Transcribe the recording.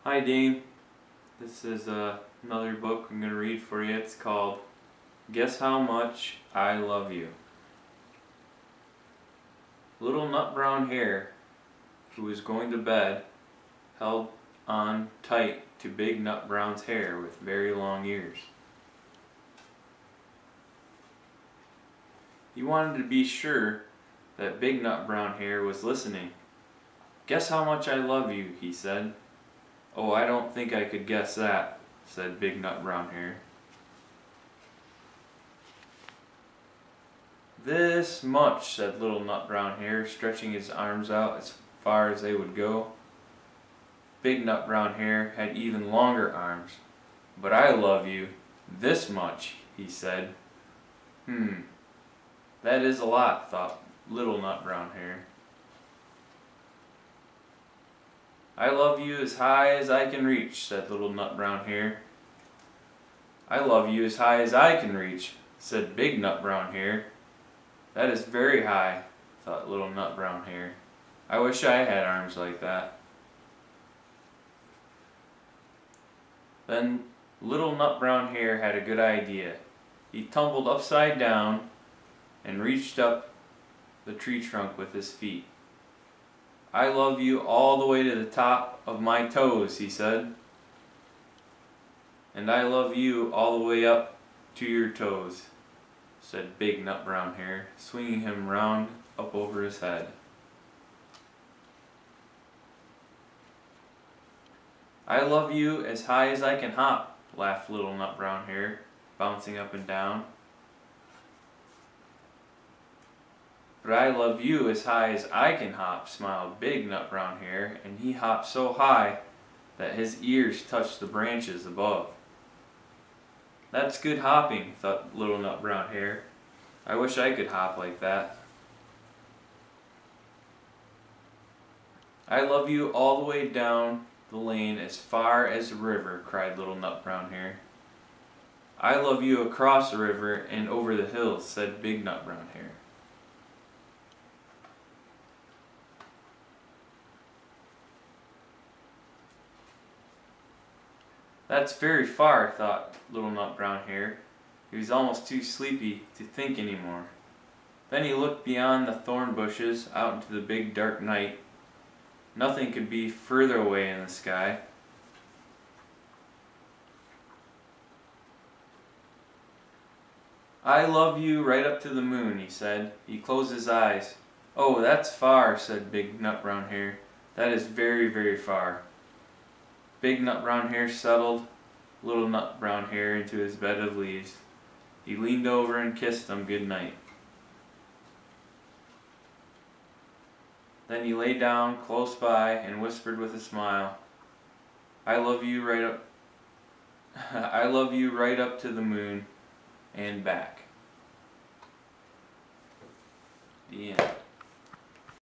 Hi Dean, this is another book I'm going to read for you. It's called Guess How Much I Love You. Little nut brown hare, who was going to bed, held on tight to big nut brown's hair with very long ears. He wanted to be sure that big nut brown hare was listening. "Guess how much I love you," he said. "Oh, I don't think I could guess that," said big nut brown hare. "This much," said little nut brown hare, stretching his arms out as far as they would go. Big nut brown hare had even longer arms. "But I love you this much," he said. That is a lot," thought little nut brown hare. "I love you as high as I can reach," said little nut brown hare. "I love you as high as I can reach," said big nut brown hare. "That is very high," thought little nut brown hare. "I wish I had arms like that." Then little nut brown hare had a good idea. He tumbled upside down and reached up the tree trunk with his feet. "I love you all the way to the top of my toes," he said. "And I love you all the way up to your toes," said big nut brown hare, swinging him round up over his head. "I love you as high as I can hop," laughed little nut brown hare, bouncing up and down. "But I love you as high as I can hop," smiled big nut brown hare, and he hopped so high that his ears touched the branches above. "That's good hopping," thought little nut brown hare. "I wish I could hop like that." "I love you all the way down the lane as far as the river," cried little nut brown hare. "I love you across the river and over the hills," said big nut brown hare. "That's very far," thought little nut brown hare. He was almost too sleepy to think any more. Then he looked beyond the thorn bushes out into the big dark night. Nothing could be further away in the sky. "I love you right up to the moon," he said. He closed his eyes. "Oh, that's far," said big nut brown hare. "That is very, very far." Big nut brown hare settled little nut brown hare into his bed of leaves. He leaned over and kissed him good night. Then he lay down close by and whispered with a smile, "I love you right up I love you right up to the moon and back." The end.